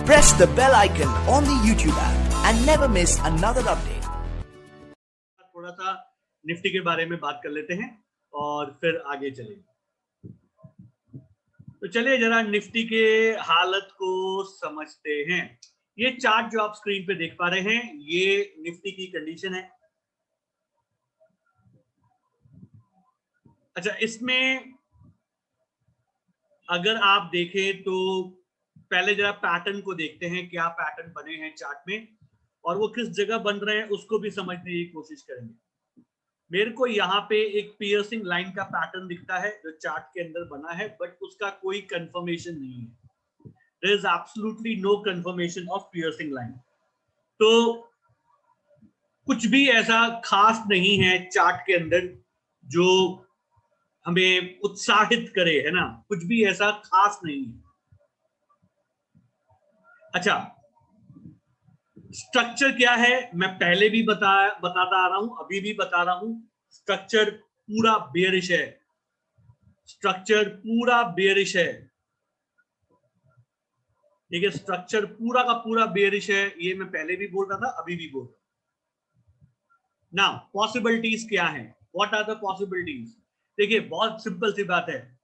Press the bell icon on the YouTube app and never miss another update. थोड़ा सा Nifty के बारे में बात कर लेते हैं और फिर आगे चलेंगे। तो चलिए जरा निफ्टी के हालत को समझते हैं। ये चार्ट जो आप स्क्रीन पे देख पा रहे हैं, ये निफ्टी की कंडीशन है। अच्छा, इसमें अगर आप देखें तो पहले जरा पैटर्न को देखते हैं, क्या पैटर्न बने हैं चार्ट में और वो किस जगह बन रहे हैं उसको भी समझने की कोशिश करेंगे। मेरे को यहाँ पे एक पियर्सिंग लाइन का पैटर्न दिखता है जो चार्ट के अंदर बना है, बट उसका कोई कंफर्मेशन नहीं है। There is absolutely no confirmation of piercing line. तो कुछ भी ऐसा खास नहीं है चार्ट के अंदर जो हमें उत्साहित करे, है ना, कुछ भी ऐसा खास नहीं है। अच्छा, स्ट्रक्चर क्या है मैं पहले भी बताता आ रहा हूं, अभी भी बता रहा हूं। स्ट्रक्चर पूरा बेयरिश है, स्ट्रक्चर पूरा बेयरिश है, ठीक है। स्ट्रक्चर पूरा का पूरा बेयरिश है, ये मैं पहले भी बोल रहा था, अभी भी बोल रहा हूं। नाउ पॉसिबिलिटीज क्या है, व्हाट आर द पॉसिबिलिटीज? देखिए बहुत सिंपल सी बात है।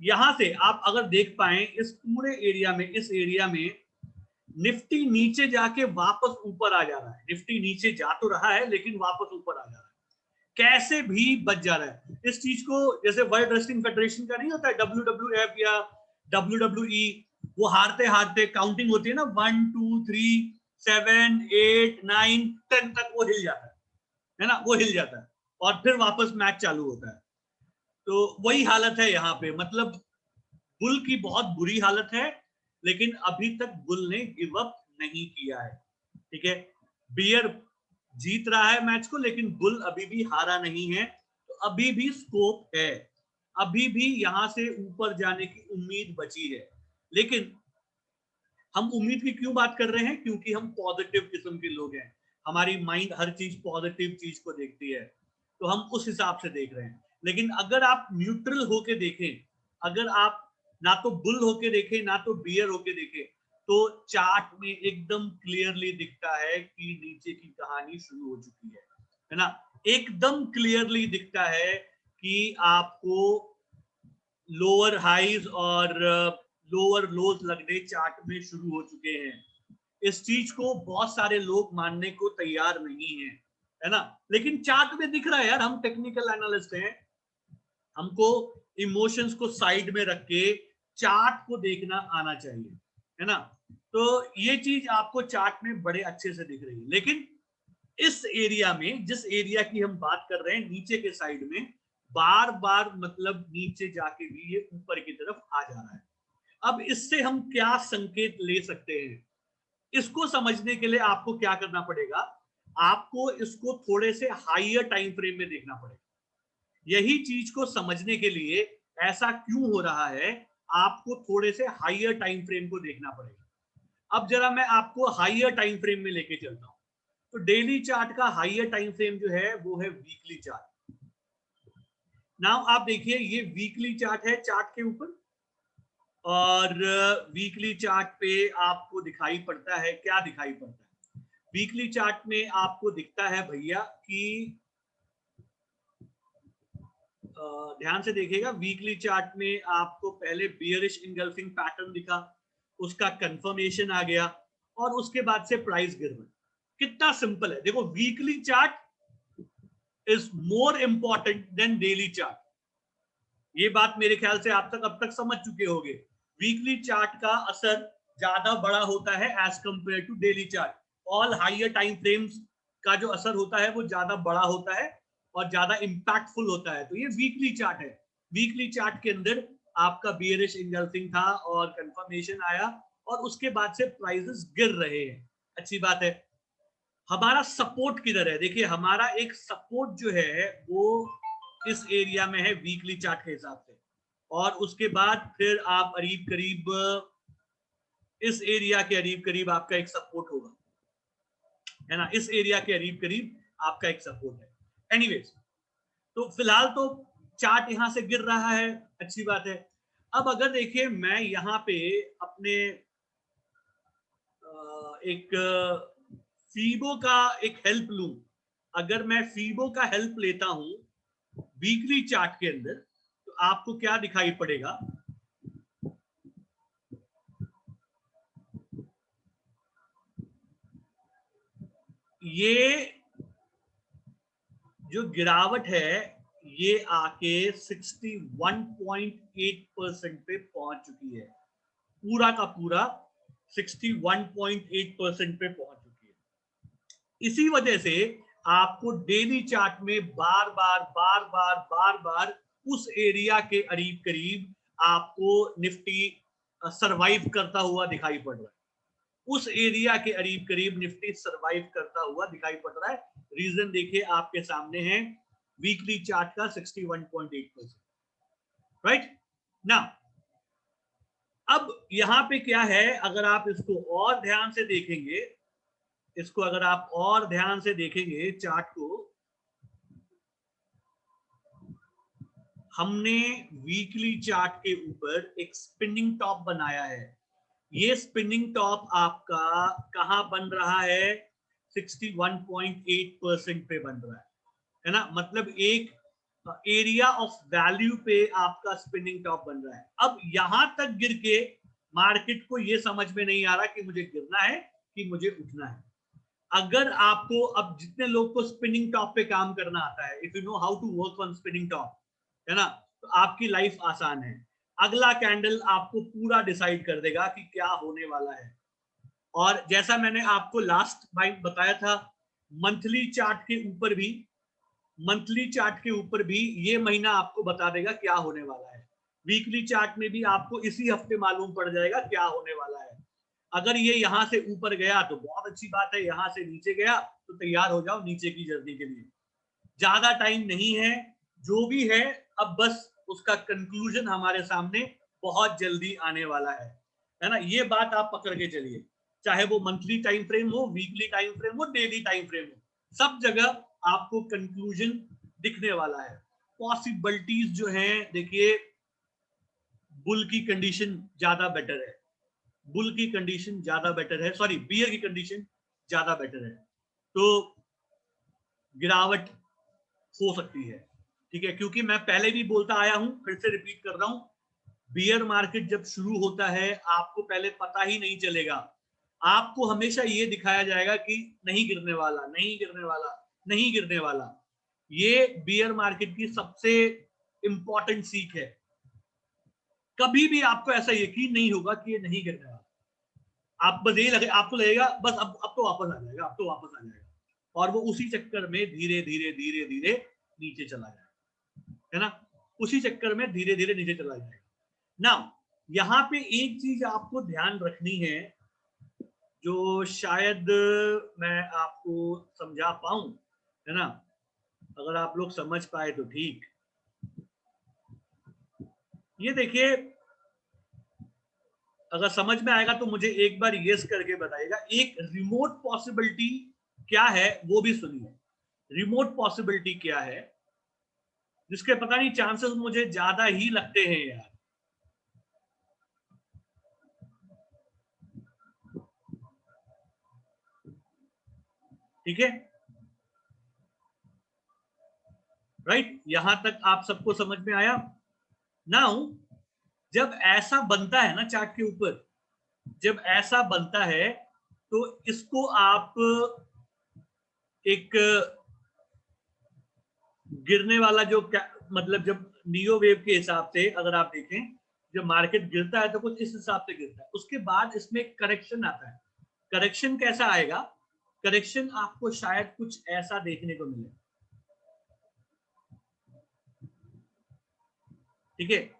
यहां से आप अगर देख पाए इस पूरे एरिया में, इस एरिया में निफ्टी नीचे जाके वापस ऊपर आ जा रहा है। निफ्टी नीचे जा तो रहा है लेकिन वापस ऊपर आ जा रहा है, कैसे भी बच जा रहा है। इस चीज को जैसे वर्ल्ड रेसलिंग फेडरेशन का नहीं होता है WWF या WWE, वो हारते हारते काउंटिंग होती है ना, 1 2 3 7 8 9 10 तक वो हिल जाता है ना, वो हिल जाता है और फिर वापस मैच चालू होता है। तो वही हालत है यहाँ पे। मतलब बुल की बहुत बुरी हालत है लेकिन अभी तक बुल ने गिव अप नहीं किया है, ठीक है। बियर जीत रहा है मैच को लेकिन बुल अभी भी हारा नहीं है। तो अभी भी स्कोप है, अभी भी यहां से ऊपर जाने की उम्मीद बची है। लेकिन हम उम्मीद की क्यों बात कर रहे हैं? क्योंकि हम पॉजिटिव किस्म के लोग हैं, हमारी माइंड हर चीज पॉजिटिव चीज को देखती है, तो हम उस हिसाब से देख रहे हैं। लेकिन अगर आप न्यूट्रल होके देखें, अगर आप ना तो बुल होके देखें ना तो बियर होके देखें, तो चार्ट में एकदम क्लियरली दिखता है कि नीचे की कहानी शुरू हो चुकी है ना। एकदम क्लियरली दिखता है कि आपको लोअर हाईज और लोअर लोज लगने चार्ट में शुरू हो चुके हैं। इस चीज को बहुत सारे लोग मानने को तैयार नहीं है ना, लेकिन चार्ट में दिख रहा है यार। हम टेक्निकल एनालिस्ट हैं, हमको इमोशंस को साइड में रख के चार्ट को देखना आना चाहिए, है ना। तो ये चीज आपको चार्ट में बड़े अच्छे से दिख रही है। लेकिन इस एरिया में, जिस एरिया की हम बात कर रहे हैं, नीचे के साइड में बार बार मतलब नीचे जाके भी ये ऊपर की तरफ आ जा रहा है। अब इससे हम क्या संकेत ले सकते हैं? इसको समझने के लिए आपको क्या करना पड़ेगा? आपको इसको थोड़े से हाईयर टाइम फ्रेम में देखना पड़ेगा। यही चीज को समझने के लिए ऐसा क्यों हो रहा है, आपको थोड़े से हाईयर टाइम फ्रेम को देखना पड़ेगा। अब जरा मैं आपको हाईयर टाइम फ्रेम में लेके चलता हूं। तो डेली चार्ट का हाईयर टाइम फ्रेम जो है वो है वीकली चार्ट। नाउ आप देखिए, ये वीकली चार्ट है चार्ट के ऊपर, और वीकली चार्ट पे आपको दिखाई पड़ता है, क्या दिखाई पड़ता है? वीकली चार्ट में आपको दिखता है भैया कि ध्यान से देखिएगा, वीकली चार्ट में आपको पहले बियरिश इंगल्फिंग पैटर्न दिखा, उसका कंफर्मेशन आ गया और उसके बाद से प्राइस गिर रहा। कितना सिंपल है। देखो, weekly chart is more important than daily chart. ये बात मेरे ख्याल से आप तक अब तक समझ चुके होंगे। वीकली चार्ट का असर ज्यादा बड़ा होता है as compare to daily chart. All higher time frames का जो असर होता है वो ज्यादा बड़ा होता है और ज्यादा इंपैक्टफुल होता है। तो ये वीकली चार्ट है। वीकली चार्ट के अंदर आपका बियरिश इंगल्फिंग था और कंफर्मेशन आया और उसके बाद से प्राइसेस गिर रहे हैं। अच्छी बात है। हमारा सपोर्ट किधर है? देखिए, हमारा एक सपोर्ट जो है वो इस एरिया में है वीकली चार्ट के हिसाब से, और उसके बाद फिर आप करीब करीब इस एरिया के करीब करीब आपका एक सपोर्ट होगा, है ना। इस एरिया के करीब करीब आपका एक सपोर्ट है। एनीवेज, तो फिलहाल तो चार्ट यहां से गिर रहा है, अच्छी बात है। अब अगर देखिए मैं यहाँ पे अपने एक फीबो का एक हेल्प लूं, अगर मैं फीबो का हेल्प लेता हूं वीकली चार्ट के अंदर, तो आपको क्या दिखाई पड़ेगा? ये जो गिरावट है ये आके 61.8% पे पहुंच चुकी है, पूरा का पूरा 61.8% पे पहुंच चुकी है। इसी वजह से आपको डेली चार्ट में बार बार उस एरिया के करीब करीब आपको निफ्टी सरवाइव करता हुआ दिखाई पड़ रहा है, उस एरिया के करीब करीब निफ्टी सरवाइव करता हुआ दिखाई पड़ रहा है। रीजन देखिए आपके सामने है, वीकली चार्ट का 61.8%, राइट ना। अब यहां पे क्या है, अगर आप इसको और ध्यान से देखेंगे, इसको अगर आप और ध्यान से देखेंगे चार्ट को, हमने वीकली चार्ट के ऊपर एक स्पिनिंग टॉप बनाया है। ये स्पिनिंग टॉप आपका कहां बन रहा है? 61.8% पे बन रहा है ना, मतलब एक एरिया ऑफ वैल्यू पे आपका स्पिनिंग टॉप बन रहा है। अब यहां तक गिर के मार्केट को ये समझ में नहीं आ रहा कि मुझे गिरना है कि मुझे उठना है। अगर आपको, अब जितने लोग को स्पिनिंग टॉप पे काम करना आता है, if you know how to work on spinning top, है ना, तो आपकी लाइफ आसान है। अगला कैंडल आपको पूरा डिसाइड कर देगा कि क्या होने वाला है। और जैसा मैंने आपको लास्ट टाइम बताया था, मंथली चार्ट के ऊपर भी, मंथली चार्ट के ऊपर भी ये महीना आपको बता देगा क्या होने वाला है। वीकली चार्ट में भी आपको इसी हफ्ते मालूम पड़ जाएगा क्या होने वाला है। अगर ये यहां से ऊपर गया तो बहुत अच्छी बात है, यहां से नीचे गया तो तैयार हो जाओ नीचे की जर्नी के लिए। ज्यादा टाइम नहीं है, जो भी है अब बस उसका कंक्लूजन हमारे सामने बहुत जल्दी आने वाला है ना। ये बात आप पकड़ के चलिए, चाहे वो मंथली टाइम फ्रेम हो, वीकली टाइम फ्रेम हो, डेली टाइम फ्रेम हो, सब जगह आपको कंक्लूजन दिखने वाला है। पॉसिबिलिटीज जो हैं, देखिए बुल की कंडीशन ज्यादा बेटर है, बुल की कंडीशन ज्यादा बेटर है, सॉरी बियर की कंडीशन ज्यादा बेटर है, तो गिरावट हो सकती है। ठीक है, क्योंकि मैं पहले भी बोलता आया हूं, फिर से रिपीट कर रहा हूं, बियर मार्केट जब शुरू होता है आपको पहले पता ही नहीं चलेगा, आपको हमेशा ये दिखाया जाएगा कि नहीं गिरने वाला, नहीं गिरने वाला, नहीं गिरने वाला। ये बियर मार्केट की सबसे इंपॉर्टेंट सीख है। कभी भी आपको ऐसा यकीन नहीं होगा कि ये नहीं गिरने वाला, आप बस ये लगे, आपको लगेगा बस अब तो वापस आ जाएगा, अब तो वापस आ जाएगा, और वो उसी चक्कर में धीरे धीरे धीरे धीरे नीचे चला जाएगा, है ना, उसी चक्कर में धीरे धीरे नीचे चला जाएगा ना। यहाँ पे एक चीज आपको ध्यान रखनी है, जो शायद मैं आपको समझा पाऊं, है ना, अगर आप लोग समझ पाए तो ठीक। ये देखिए, अगर समझ में आएगा तो मुझे एक बार यस करके बताइएगा। एक रिमोट पॉसिबिलिटी क्या है वो भी सुनिए। रिमोट पॉसिबिलिटी क्या है जिसके पता नहीं चांसेस मुझे ज्यादा ही लगते हैं यार। ठीक है, राइट, यहां तक आप सबको समझ में आया। नाउ जब ऐसा बनता है ना चार्ट के ऊपर, जब ऐसा बनता है तो इसको आप एक गिरने वाला जो मतलब जब नियो वेव के हिसाब से अगर आप देखें, जब मार्केट गिरता है तो कुछ इस हिसाब से गिरता है, उसके बाद इसमें करेक्शन आता है। करेक्शन कैसा आएगा? करेक्शन आपको शायद कुछ ऐसा देखने को मिले। ठीक है,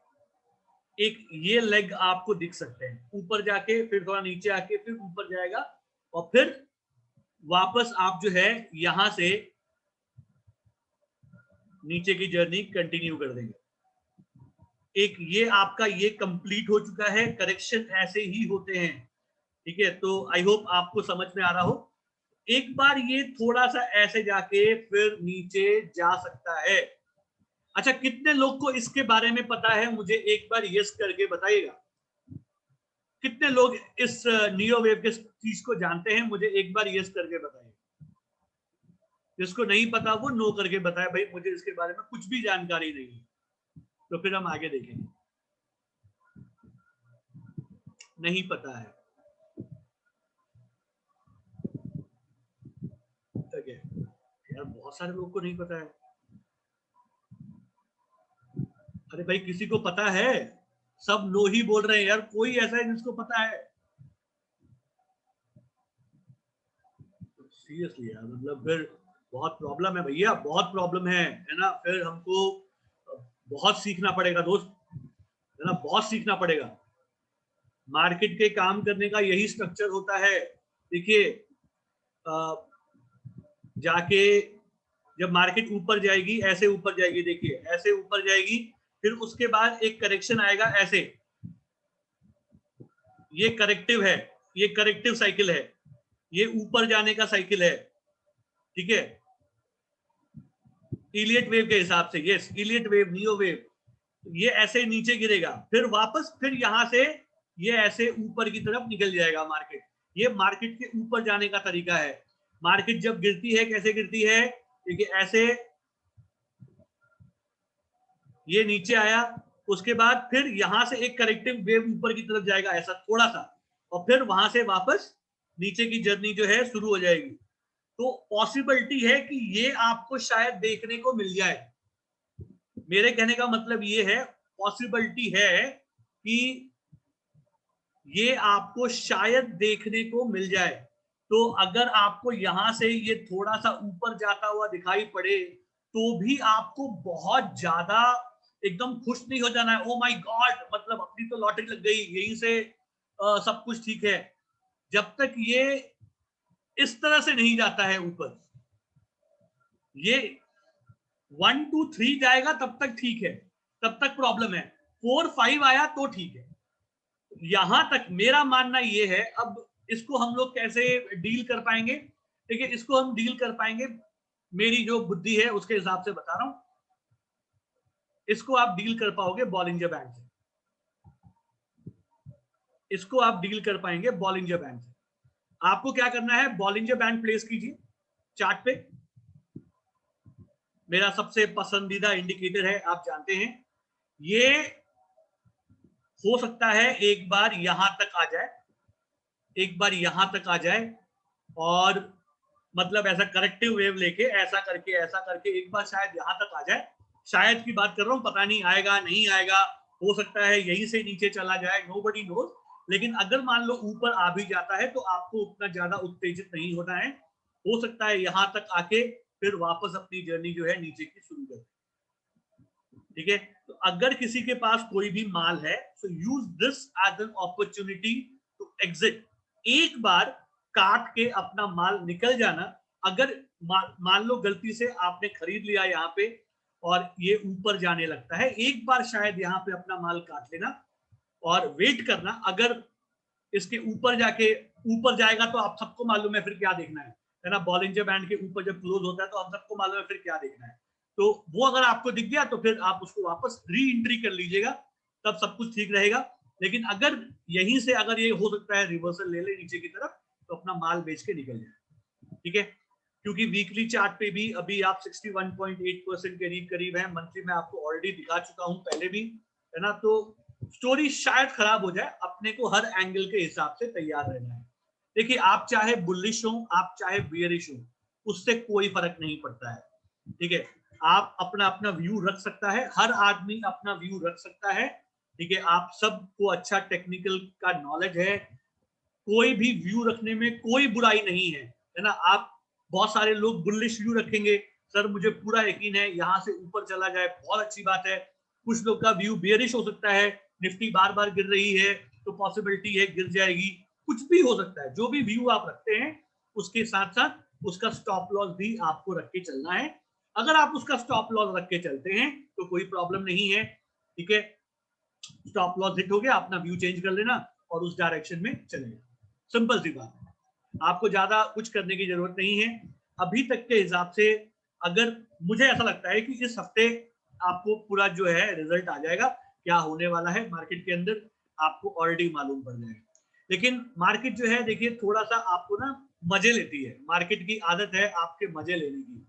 एक ये लेग आपको दिख सकते हैं, ऊपर जाके फिर थोड़ा नीचे आके फिर ऊपर जाएगा, और फिर वापस आप जो है यहां से नीचे की जर्नी कंटिन्यू कर देंगे। एक ये आपका ये कंप्लीट हो चुका है, करेक्शन ऐसे ही होते हैं। ठीक है, तो आई होप आपको समझ में आ रहा हो। एक बार ये थोड़ा सा ऐसे जाके फिर नीचे जा सकता है, अच्छा, कितने लोग को इसके बारे में पता है, मुझे एक बार यस करके बताइएगा। कितने लोग इस नियो वेव के चीज को जानते हैं, मुझे एक बार यस करके बताइए। जिसको नहीं पता वो नो करके बताए, भाई मुझे इसके बारे में कुछ भी जानकारी नहीं है। तो फिर हम आगे देखेंगे। नहीं पता है, okay। यार बहुत सारे लोगों को नहीं पता है। अरे भाई किसी को पता है? सब नो ही बोल रहे हैं यार, कोई ऐसा है जिसको पता है? सीरियसली यार, मतलब फिर बहुत प्रॉब्लम है भैया, बहुत प्रॉब्लम है ना। फिर हमको बहुत सीखना पड़ेगा दोस्त, है ना, बहुत सीखना पड़ेगा। मार्केट के काम करने का यही स्ट्रक्चर होता है। देखिए, जाके जब मार्केट ऊपर जाएगी, ऐसे ऊपर जाएगी, देखिए ऐसे ऊपर जाएगी, फिर उसके बाद एक करेक्शन आएगा ऐसे, ये करेक्टिव है, ये करेक्टिव साइकिल है, ये ऊपर जाने का साइकिल है, ठीक है, इलियट वेव के हिसाब से। Yes, Elliot wave, neo wave, ये ऐसे नीचे गिरेगा, फिर वापस, फिर यहां से ये ऐसे ऊपर की तरफ निकल जाएगा मार्केट। ये मार्केट के ऊपर जाने का तरीका है। मार्केट जब गिरती है, कैसे गिरती है, देखिए ऐसे, ये नीचे आया, उसके बाद फिर यहां से एक करेक्टिव वेव ऊपर की तरफ जाएगा ऐसा थोड़ा सा, और फिर वहां से वापस नीचे की जर्नी जो है शुरू हो जाएगी। तो पॉसिबिलिटी है कि ये आपको शायद देखने को मिल जाए। मेरे कहने का मतलब ये है, पॉसिबिलिटी है कि ये आपको शायद देखने को मिल जाए। तो अगर आपको यहां से ये थोड़ा सा ऊपर जाता हुआ दिखाई पड़े, तो भी आपको बहुत ज्यादा एकदम खुश नहीं हो जाना है, ओ माय गॉड मतलब अपनी तो लॉटरी लग गई, यहीं से सब कुछ ठीक है। जब तक ये इस तरह से नहीं जाता है ऊपर, ये 1 2 3 जाएगा तब तक ठीक है, तब तक प्रॉब्लम है। 4 5 आया तो ठीक है। यहां तक मेरा मानना ये है। अब इसको हम लोग कैसे डील कर पाएंगे? देखिए, इसको हम डील कर पाएंगे, मेरी जो बुद्धि है उसके हिसाब से बता रहा हूं। इसको आप डील कर पाओगे बॉलिंजर बैंड से, इसको आप डील कर पाएंगे बॉलिंजर बैंड से। आपको क्या करना है, बॉलिंजर बैंड प्लेस कीजिए चार्ट पे। मेरा सबसे पसंदीदा इंडिकेटर है, आप जानते हैं। ये हो सकता है एक बार यहां तक आ जाए, एक बार यहां तक आ जाए, और मतलब ऐसा करेक्टिव वेव लेके ऐसा करके एक बार शायद यहां तक आ जाए। शायद की बात कर रहा हूं, पता नहीं आएगा नहीं आएगा, हो सकता है यहीं से नीचे चला जाए, नोबडी नोज। लेकिन अगर मान लो ऊपर आ भी जाता है तो आपको उतना ज्यादा उत्तेजित नहीं होना है। हो सकता है यहां तक आके फिर वापस अपनी जर्नी जो है नीचे की शुरू कर, ठीक है। तो अगर किसी के पास कोई भी माल है, so use this as an opportunity to exit. एक बार काट के अपना माल निकल जाना। अगर मान लो गलती से आपने खरीद लिया यहाँ पे और ये ऊपर जाने लगता है, एक बार शायद यहाँ पे अपना माल काट लेना और वेट करना। अगर इसके ऊपर जाके ऊपर जाएगा तो आप सबको मालूम है फिर क्या देखना है ना। बॉलिंजर बैंड के ऊपर जब क्लोज होता है तो हम सबको मालूम है फिर क्या देखना है। तो वो अगर आपको दिख गया तो फिर आप उसको वापस री एंट्री कर लीजिएगा, तब सब कुछ ठीक रहेगा। लेकिन अगर यहीं से अगर ये हो सकता है रिवर्सल ले ले नीचे की तरफ, तो अपना माल बेच के निकल जाए, ठीक है। क्योंकि वीकली चार्ट पे भी अभी आप 61.8% के करीब है। मंथली में आपको ऑलरेडी दिखा चुका हूं पहले भी, है ना। तो स्टोरी शायद खराब हो जाए, अपने को हर एंगल के हिसाब से तैयार रहना है। देखिए, आप चाहे बुलिश हो, आप चाहे बियरिश हो, उससे कोई फर्क नहीं पड़ता है, ठीक है। आप अपना अपना व्यू रख सकता है, हर आदमी अपना व्यू रख सकता है, ठीक है। आप सबको अच्छा टेक्निकल का नॉलेज है, कोई भी व्यू रखने में कोई बुराई नहीं है ना। आप बहुत सारे लोग बुलिश व्यू रखेंगे, सर मुझे पूरा यकीन है यहां से ऊपर चला जाए, बहुत अच्छी बात है। कुछ लोग का व्यू बेयरिश हो सकता है, निफ्टी बार बार गिर रही है तो पॉसिबिलिटी है गिर जाएगी, कुछ भी हो सकता है। जो भी व्यू आप रखते हैं उसके साथ साथ उसका स्टॉप लॉस भी आपको रख के चलना है। अगर आप उसका स्टॉप लॉस रख के चलते हैं तो कोई प्रॉब्लम नहीं है, ठीक है। स्टॉप लॉस हिट हो गया, अपना व्यू चेंज कर लेना और उस डायरेक्शन में चलेगा। सिंपल सी बात है, आपको ज्यादा कुछ करने की जरूरत नहीं है। अभी तक के हिसाब से अगर मुझे ऐसा लगता है कि इस हफ्ते आपको पूरा जो है रिजल्ट आ जाएगा, क्या होने वाला है मार्केट के अंदर आपको ऑलरेडी मालूम पड़ जाएगा। लेकिन मार्केट जो है देखिए थोड़ा सा आपको ना मजे लेती है, मार्केट की आदत है आपके मजे लेने की।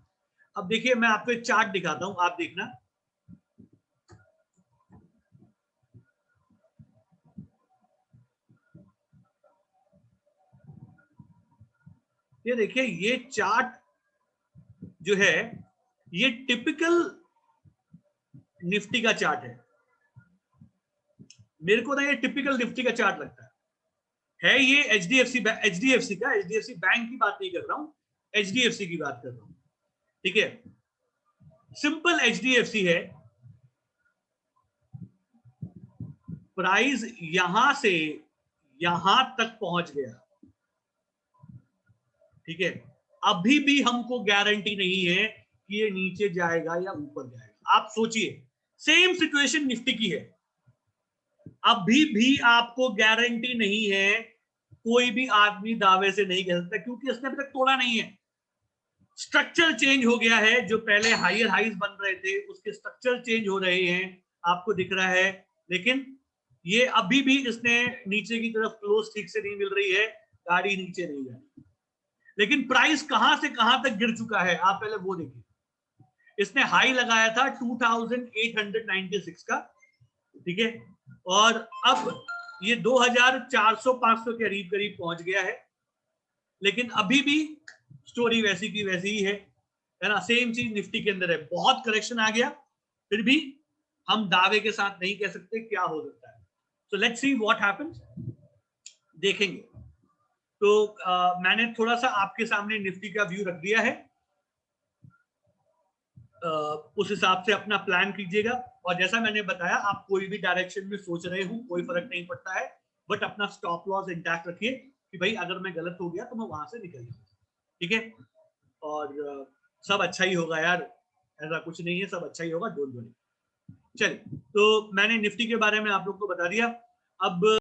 अब देखिए मैं आपको एक चार्ट दिखाता हूं, आप देखना। ये देखिए ये चार्ट जो है ये टिपिकल निफ्टी का चार्ट है। मेरे को ना ये टिपिकल निफ्टी का चार्ट लगता है ये एचडीएफसी बैंक की बात नहीं कर रहा हूं, एचडीएफसी की बात कर रहा हूं, ठीक है। सिंपल एचडीएफसी है, प्राइस यहां से यहां तक पहुंच गया, ठीक है। अभी भी हमको गारंटी नहीं है कि ये नीचे जाएगा या ऊपर जाएगा। आप सोचिए सेम सिचुएशन निफ्टी की है, अभी भी आपको गारंटी नहीं है, कोई भी आदमी दावे से नहीं कह सकता क्योंकि इसने अभी तक तोड़ा नहीं है। स्ट्रक्चर चेंज हो गया है, जो पहले हायर हाइज बन रहे थे उसके स्ट्रक्चर चेंज हो रहे हैं, आपको दिख रहा है। लेकिन ये अभी भी इसने नीचे की तरफ क्लोज ठीक से नहीं मिल रही है, गाड़ी नीचे नहीं जा रही। लेकिन प्राइस कहां से कहां तक गिर चुका है आप पहले वो देखिए। इसने हाई लगाया था 2896 का, ठीक है, और अब ये 2400-500 के करीब करीब पहुंच गया है। लेकिन अभी भी स्टोरी वैसी की वैसी ही है ना। सेम चीज निफ्टी के अंदर है, बहुत करेक्शन आ गया, फिर भी हम दावे के साथ नहीं कह सकते क्या हो सकता है। So let's see what happens, देखेंगे। तो मैंने थोड़ा सा आपके सामने निफ्टी का व्यू रख दिया है, उस हिसाब से अपना प्लान कीजिएगा। और जैसा मैंने बताया आप कोई भी डायरेक्शन में सोच रहे हो कोई फर्क नहीं पड़ता है, बट अपना स्टॉप लॉस इंटैक्ट रखिए कि भाई अगर मैं गलत हो गया तो मैं वहां से निकल जाऊँ, ठीक है। और सब अच्छा ही होगा यार, ऐसा कुछ नहीं है, सब अच्छा ही होगा, डोंट वरी। चलिए, तो मैंने निफ्टी के बारे में आप लोग को बता दिया। अब